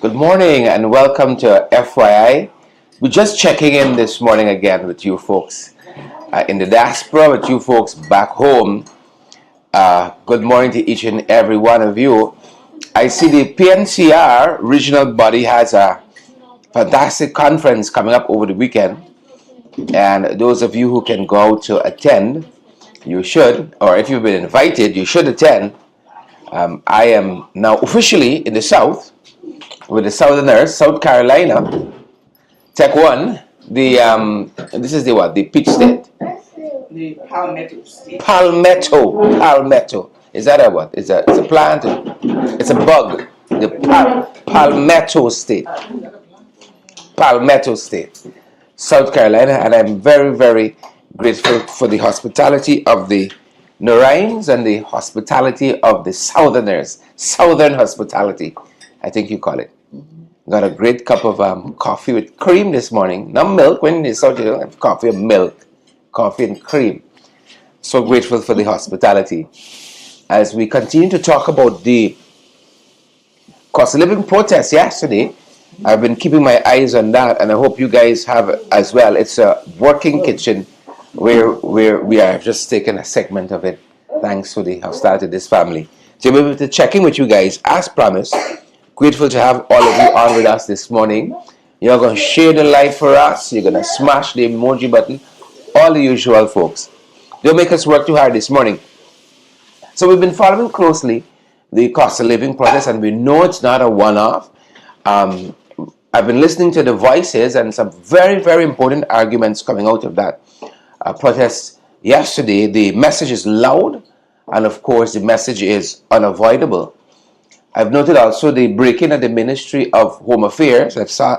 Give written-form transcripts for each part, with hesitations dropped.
Good morning and welcome to FYI. We're just checking in this morning again with you folks in the diaspora, with you folks back home. Good morning to each and every one of you. I see the PNCR regional body has a fantastic conference coming up over the weekend. And those of you who can go out to attend, you should, or if you've been invited, you should attend. I am now officially in the South with the Southerners, South Carolina, Tech One. This is the what? The Peach State. The Palmetto State. Palmetto. Is that a what? It's a plant. It's a bug. The Palmetto State. Palmetto State, South Carolina, and I'm very, very grateful for the hospitality of the Norines and the hospitality of the Southerners. Southern hospitality, I think you call it. Got a great cup of coffee with cream this morning. Not milk. When in South, you don't have coffee and milk. Coffee and cream. So grateful for the hospitality. As we continue to talk about the cost of living protest yesterday, I've been keeping my eyes on that, and I hope you guys have as well. It's a working kitchen where we are just taking a segment of it, thanks to the hospitality of this family. So we'll be checking with you guys as promised. Grateful to have all of you on with us this morning. You're going to share the live for us. You're going to smash the emoji button. All the usual folks. Don't make us work too hard this morning. So we've been following closely the cost of living protest, and we know it's not a one-off. I've been listening to the voices and some very, very important arguments coming out of that protest yesterday. The message is loud, and of course the message is unavoidable. I've noted also the break-in at the Ministry of Home Affairs. I saw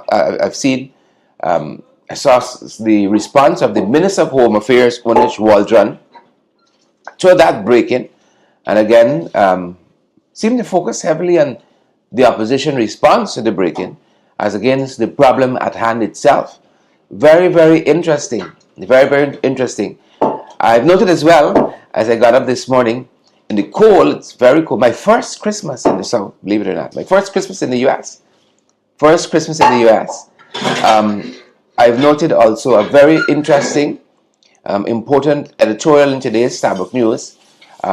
the response of the Minister of Home Affairs, Onish Waldron, to that break-in, and again seemed to focus heavily on the opposition response to the break-in as against the problem at hand itself. Very, very interesting. Very, very interesting. I've noted as well, as I got up this morning, in the cold, it's very cold. My first Christmas in the South, believe it or not. My first Christmas in the U.S. First Christmas in the U.S. I've noted also a very interesting, important editorial in today's Starbuck News,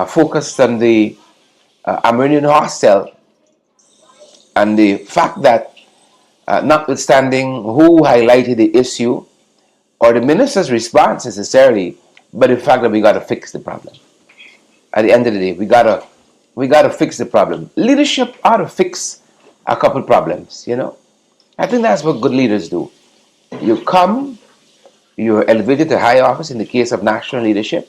focused on the Amerindian hostel and the fact that notwithstanding who highlighted the issue or the minister's response necessarily, but the fact that we got to fix the problem. At the end of the day, we gotta fix the problem. Leadership ought to fix a couple problems, you know. I think that's what good leaders do. You come, you're elevated to high office in the case of national leadership,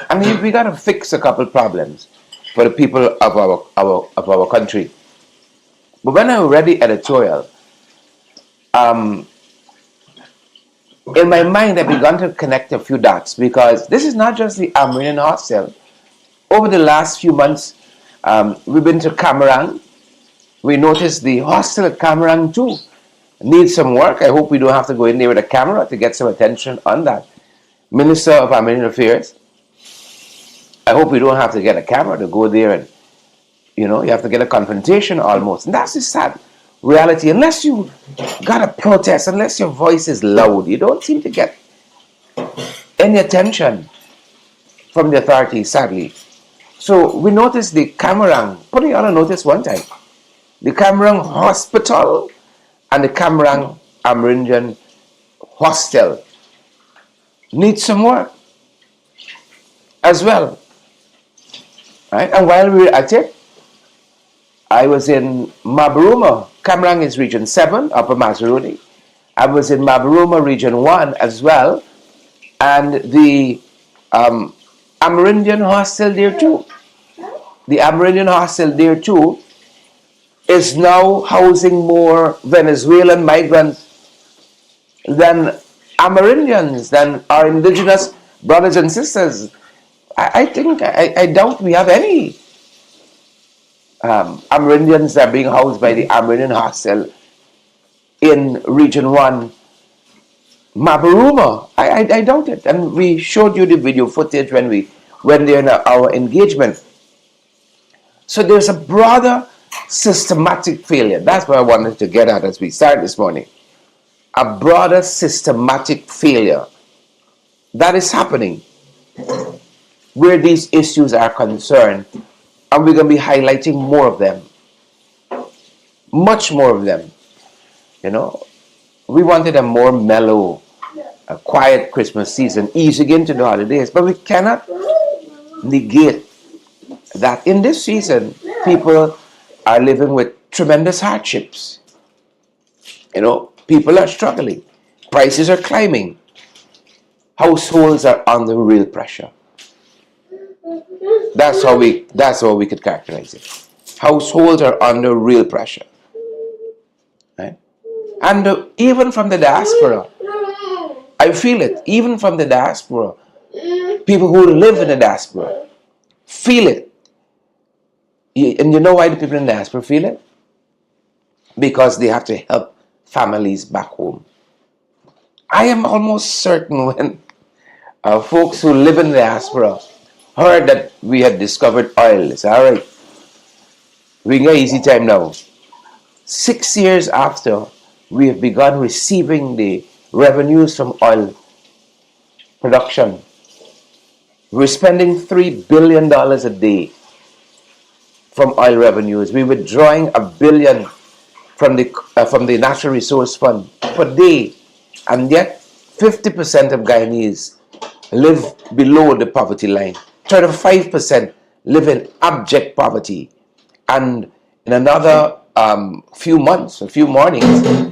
and we gotta fix a couple problems for the people of our country. But when I read the editorial, in my mind I began to connect a few dots, because this is not just the Amerindian hostel. Over the last few months, we've been to Camarang. We noticed the hostel at Camarang too needs some work. I hope we don't have to go in there with a camera to get some attention on that. Minister of Amerindian Affairs, I hope we don't have to get a camera to go there and, you have to get a confrontation almost. And that's the sad reality. Unless you got a protest, unless your voice is loud, you don't seem to get any attention from the authorities, sadly. So we noticed the Camarang, put it on a notice one time, the Camarang Hospital and the Camarang Amerindian Hostel need some work as well. Right? And while we were at it, I was in Mabaruma. Camarang is Region 7, Upper Mazaruni. I was in Mabaruma Region 1 as well, and the Amerindian hostel there too. The Amerindian hostel there too is now housing more Venezuelan migrants than Amerindians, than our indigenous brothers and sisters. I doubt we have any Amerindians that are being housed by the Amerindian hostel in Region 1 Mabaruma. I doubt it. And we showed you the video footage when we went there in our engagement. So there's a broader systematic failure. That's what I wanted to get at as we start this morning. A broader systematic failure that is happening where these issues are concerned, and we're going to be highlighting more of them, much more of them. You know, we wanted a more mellow, a quiet Christmas season, easing into the holidays, but we cannot negate that in this season, people are living with tremendous hardships. You know, people are struggling, prices are climbing, households are under real pressure. That's how we could characterize it. Households are under real pressure, right? And even from the diaspora, I feel it. Even from the diaspora, people who live in the diaspora feel it. And you know why the people in the diaspora feel it? Because they have to help families back home. I am almost certain when folks who live in the diaspora heard that we had discovered oil, they said, all right, we get easy time now. 6 years after we have begun receiving the revenues from oil production, we're spending $3 billion a day from oil revenues. We're withdrawing $1 billion from the Natural Resource Fund per day, and yet 50% of Guyanese live below the poverty line. 35% live in abject poverty, and in another few months, a few mornings,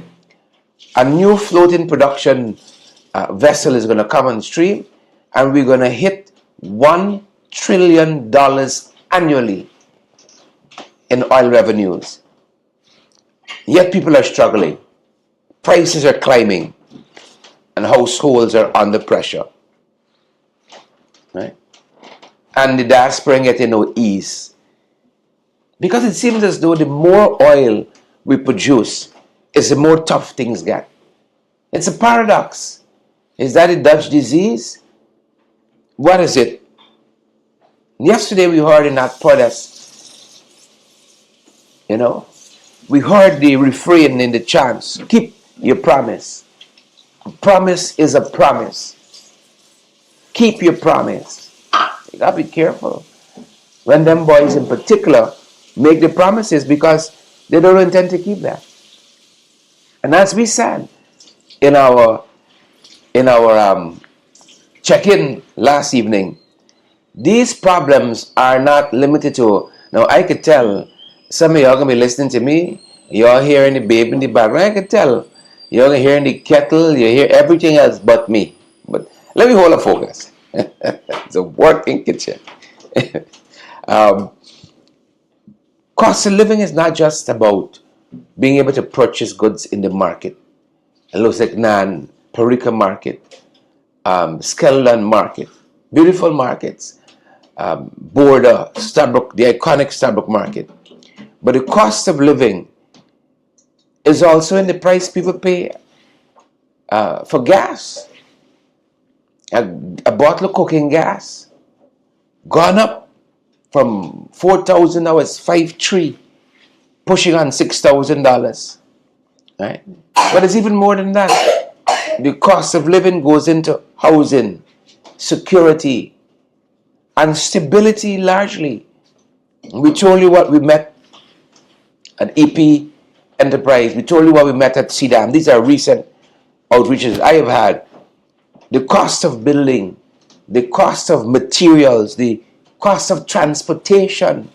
a new floating production vessel is going to come on stream, and we're going to hit $1 trillion annually in oil revenues. Yet people are struggling, prices are climbing, and households are under pressure. Right? And the diaspora getting no ease. Because it seems as though the more oil we produce, is the more tough things get. It's a paradox. Is that a Dutch disease? What is it? Yesterday we heard in that protest, you know, we heard the refrain in the chants, keep your promise. A promise is a promise. Keep your promise. You gotta be careful when them boys in particular make the promises, because they don't intend to keep that. And as we said in our check-in last evening, these problems are not limited to, now I could tell some of y'all gonna be listening to me, y'all hearing the baby in the background, I could tell you're hearing the kettle, you hear everything else but me. But let me hold a focus. It's a working kitchen. Cost of living is not just about being able to purchase goods in the market. Losegnan, Parika market, Skelland market, beautiful markets, Border, Starbuck, the iconic Starbuck market. But the cost of living is also in the price people pay for gas. A bottle of cooking gas gone up from $4,000, now it's $5,300, pushing on $6,000. Right? But it's even more than that. The cost of living goes into housing, security, and stability largely. We told you what we met at EP Enterprise. We told you what we met at CDAM. These are recent outreaches I have had. The cost of building, the cost of materials, the cost of transportation,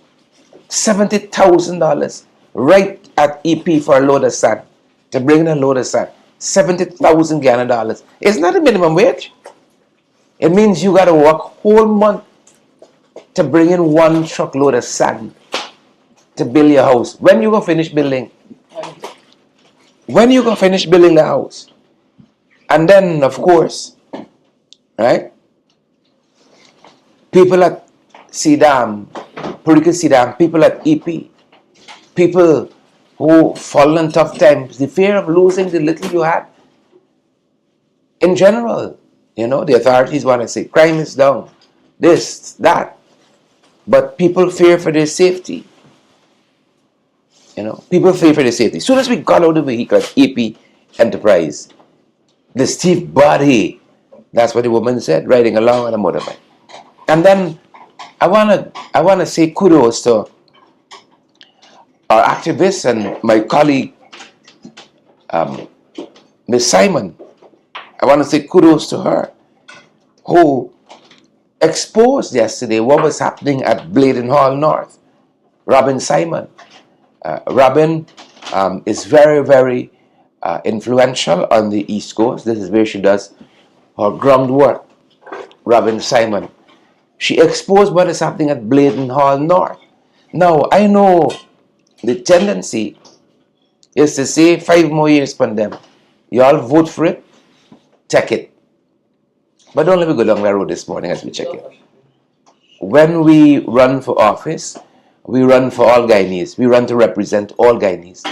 $70,000 right at EP for a load of sand. To bring in a load of sand, 70,000 Ghana dollars. It's not a minimum wage. It means you got to work whole month to bring in one truckload of sand to build your house. When you gonna finish building? When you gonna finish building the house? And then, of course, right? People at CDAM, political CDAM, people at EP, people who fall in tough times, the fear of losing the little you had. In general, you know, the authorities want to say crime is down, this, that, but people fear for their safety. You know, people pay for the safety. As soon as we got out of the vehicle at AP Enterprise, the stiff body, that's what the woman said, riding along on a motorbike. And then I wanna say kudos to our activists and my colleague, Ms. Simon. I want to say kudos to her, who exposed yesterday what was happening at Bladen Hall North. Robin Simon. Robin is very, very influential on the East Coast. This is where she does her groundwork. Robin Simon. She exposed what is happening at Bladen Hall North. Now, I know the tendency is to say 5 more years from them. You all vote for it, take it. But don't let me go down that road this morning as we check it. When we run for office, we run for all Guyanese. We run to represent all Guyanese.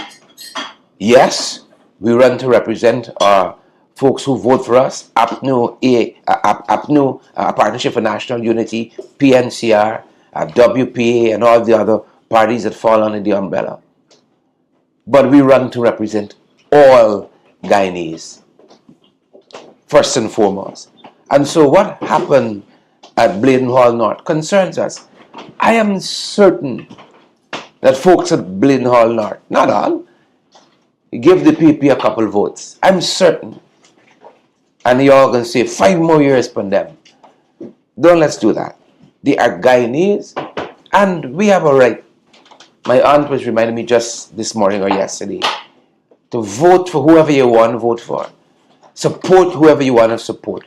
Yes, we run to represent our folks who vote for us, APNU, Partnership for National Unity, PNCR, WPA, and all the other parties that fall under the umbrella. But we run to represent all Guyanese, first and foremost. And so what happened at Bladen Hall North concerns us. I am certain that folks at Bladen Hall North, not all, give the PP a couple votes. I'm certain. And you all can say 5 more years from them. Don't let's do that. They are Guyanese, and we have a right. My aunt was reminding me just this morning or yesterday to vote for whoever you want to vote for. Support whoever you want to support.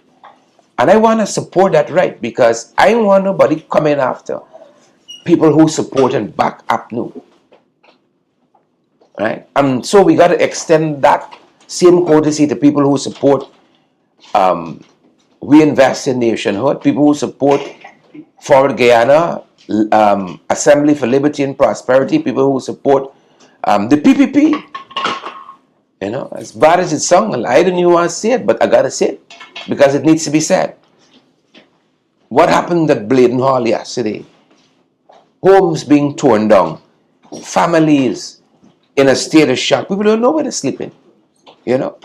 And I want to support that right because I don't want nobody coming after people who support and back APNU. Right? And so we got to extend that same courtesy to people who support We Invest in Nationhood, people who support Forward Guyana, Assembly for Liberty and Prosperity, people who support the PPP. You know, as bad as it sounds, I don't even want to say it, but I got to say it because it needs to be said. What happened at Bladen Hall yesterday? Homes being torn down, families in a state of shock. People don't know where they're sleeping. You know,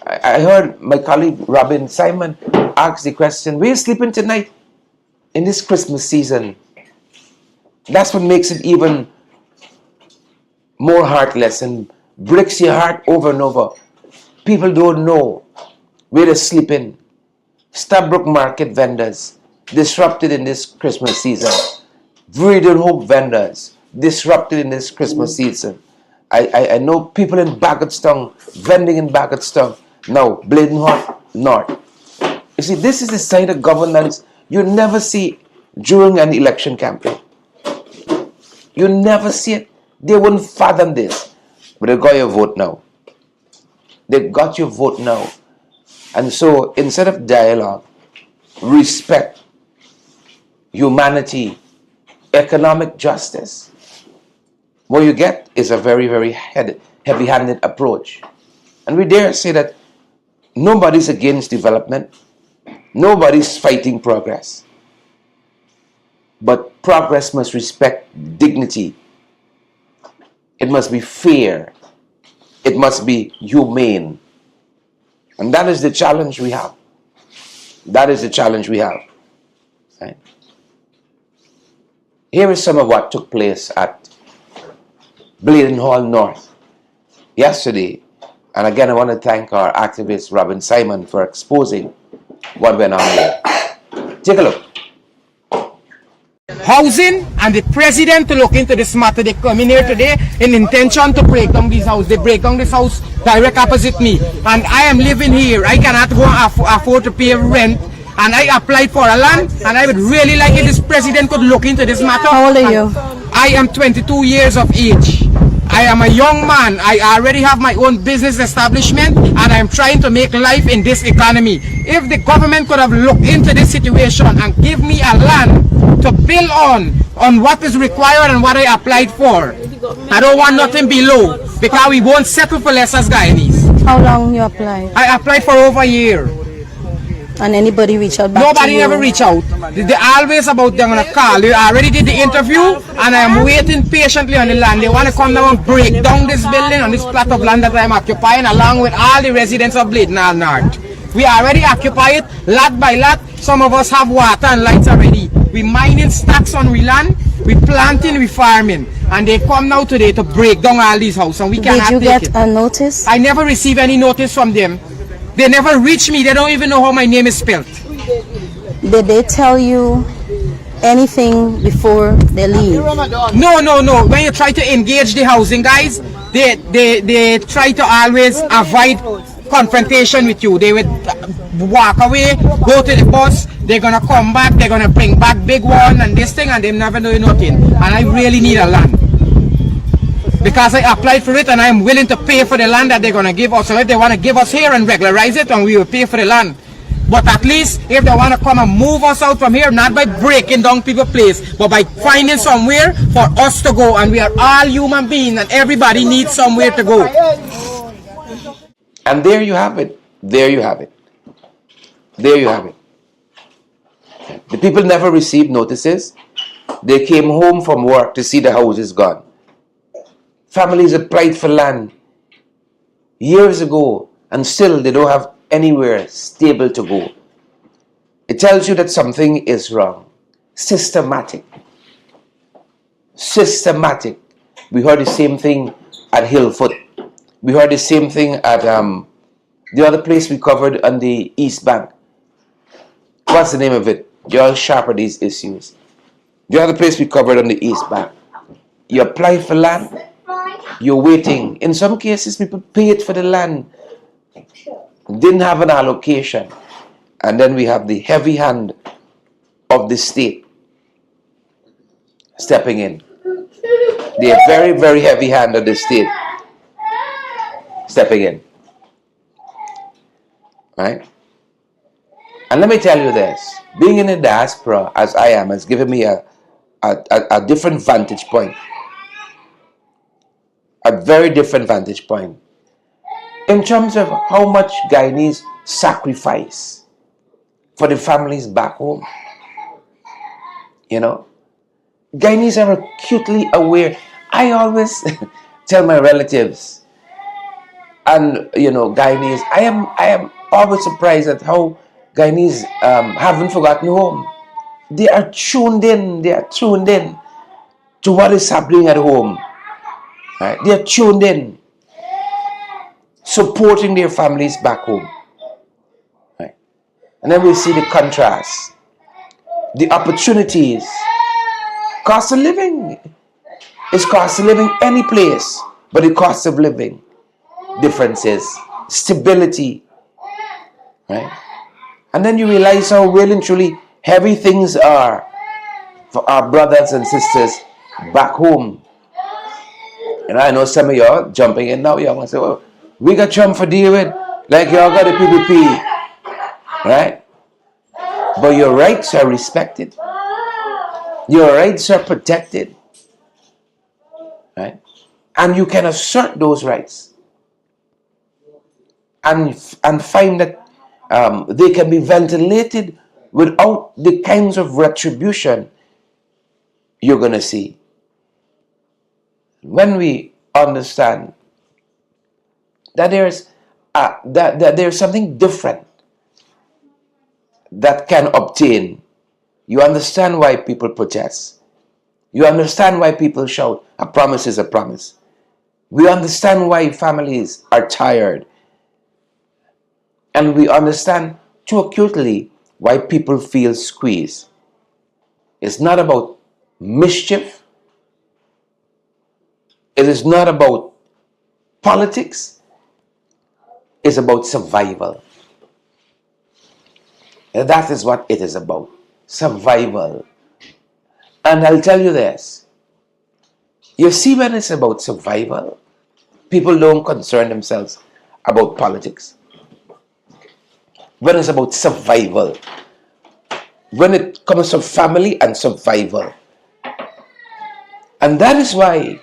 I heard my colleague Robin Simon ask the question, where are you sleeping tonight in this Christmas season? That's what makes it even more heartless and breaks your heart over and over. People don't know where they're sleeping. Stabrook Market vendors disrupted in this Christmas season. Breeding Hope vendors disrupted in this Christmas season. I know people in Bagotstown vending in Bagotstown. Now, Bladen Hall North. You see, this is the side of governance you never see during an election campaign. You never see it. They wouldn't fathom this. But they got your vote now. They got your vote now. And so, instead of dialogue, respect, humanity, economic justice, what you get is a very, very heavy-handed approach. And we dare say that nobody's against development. Nobody's fighting progress. But progress must respect dignity. It must be fair. It must be humane. And that is the challenge we have. That is the challenge we have. Right? Here is some of what took place at Bladen Hall North yesterday. And again, I want to thank our activist Robin Simon for exposing what went on there. Take a look. Housing and the president to look into this matter. They come in here today in intention to break down this house. They break down this house direct opposite me. And I am living here. I cannot go afford to pay rent. And I applied for a land. And I would really like if this president could look into this matter. How old are you? I am 22 years of age. I am a young man. I already have my own business establishment and I'm trying to make life in this economy. If the government could have looked into this situation and give me a land to build on what is required and what I applied for, I don't want nothing below because we won't settle for less as Guyanese. How long you applied? I applied for over a year. And anybody reach out back Nobody to you? ever reach out. They always about they're gonna call. They already did the interview, and I am waiting patiently on the land. They want to come down and break down this building on this plot of land that I'm occupying, along with all the residents of Bladen all north. We already occupy it lot by lot. Some of us have water and lights already. We mining stacks on we land. We planting, we farming, and they come now today to break down all these houses, and we cannot Did you take get it. a notice? I never receive any notice from them. They never reach me. They don't even know how my name is spelled. Did they tell you anything before they leave? No. When you try to engage the housing guys, they try to always avoid confrontation with you. They would walk away, go to the bus, they're gonna come back, they're gonna bring back big one and this thing, and they never know nothing. And I really need a land, because I applied for it and I'm willing to pay for the land that they're gonna give us. So if they want to give us here and regularize it, and we will pay for the land. But at least if they want to come and move us out from here, not by breaking down people's place, but by finding somewhere for us to go. And we are all human beings, and everybody needs somewhere to go. And there you have it. There you have it. There you have it. The people never received notices. They came home from work to see the houses gone. Families applied for land years ago, and still they don't have anywhere stable to go. It tells you that something is wrong. Systematic. Systematic. We heard the same thing at Hillfoot. We heard the same thing at the other place we covered on the East Bank. What's the name of it? You're all sharp at these issues. The other place we covered on the East Bank. You apply for land, you're waiting. In some cases, people paid for the land, didn't have an allocation. And then we have the heavy hand of the state stepping in. The very, very heavy hand of the state stepping in. Right? And let me tell you this, being in the diaspora as I am has given me a different vantage point. A very different vantage point. In terms of how much Guyanese sacrifice for the families back home. You know, Guyanese are acutely aware. I always tell my relatives and, you know, Guyanese, I am always surprised at how Guyanese haven't forgotten home. They are tuned in to what is happening at home. Right? They are tuned in, supporting their families back home. Right? And then we see the contrast, the opportunities. Cost of living is cost of living any place, but the cost of living differences, stability, right? And then you realize how well and truly heavy things are for our brothers and sisters back home. And I know some of y'all jumping in now, y'all want to say, well, we got Trump for deal with, like y'all got the PPP, right? But your rights are respected. Your rights are protected, right? And you can assert those rights and find that they can be ventilated without the kinds of retribution you're going to see. When we understand that there's something different that can obtain, you understand why people protest. You understand why people shout, a promise is a promise. We understand why families are tired. And we understand too acutely why people feel squeezed. It's not about mischief. It is not about politics. It's about survival. And that is what it is about. Survival. And I'll tell you this. You see, when it's about survival, people don't concern themselves about politics. When it's about survival, when it comes to family and survival. And that is why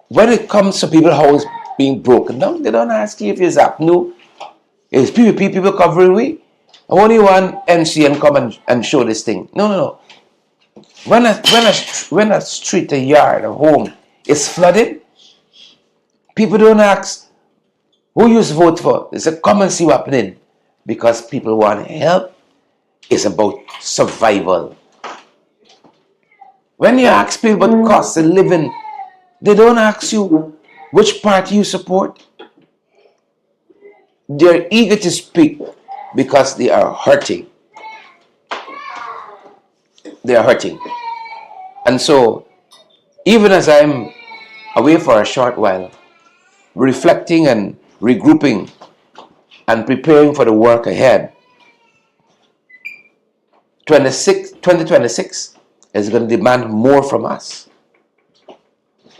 when it comes to people's house being broken down, they don't ask you if it's apno, is PPP people covering we, only one NCN come and show this thing. No, no, no. When a street, a yard, a home is flooded, people don't ask who you vote for. They say, come and see what's happening. Because people want help. It's about survival. When you ask people about cost of living, they don't ask you which party you support. They're eager to speak because they are hurting. They are hurting. And so, even as I'm away for a short while, reflecting and regrouping and preparing for the work ahead, 2026 is going to demand more from us.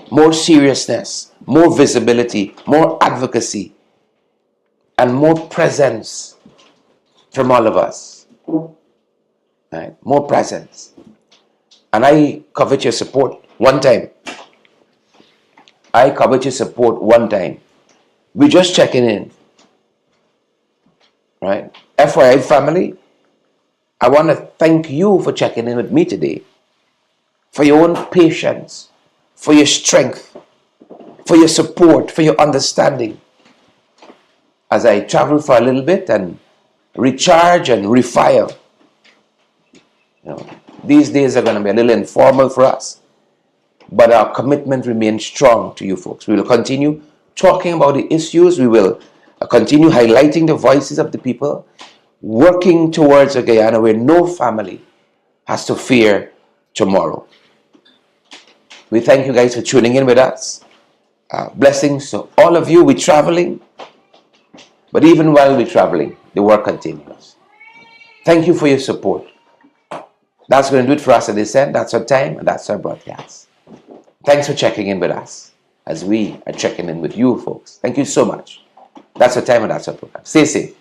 More seriousness, more visibility, more advocacy, and more presence from all of us. Right? More presence. And I covet your support one time. I covet your support one time. We're just checking in. Right? FYI family, I want to thank you for checking in with me today. For your own patience, for your strength, for your support, for your understanding. As I travel for a little bit and recharge and refire. These days are going to be a little informal for us, but our commitment remains strong to you folks. We will continue talking about the issues. We will continue highlighting the voices of the people, working towards a Guyana where no family has to fear tomorrow. We thank you guys for tuning in with us. Blessings to all of you. We're traveling, but even while we're traveling, the work continues. Thank you for your support. That's going to do it for us at this end. That's our time and that's our broadcast. Thanks for checking in with us as we are checking in with you folks. Thank you so much. That's our time and that's our program. Stay safe.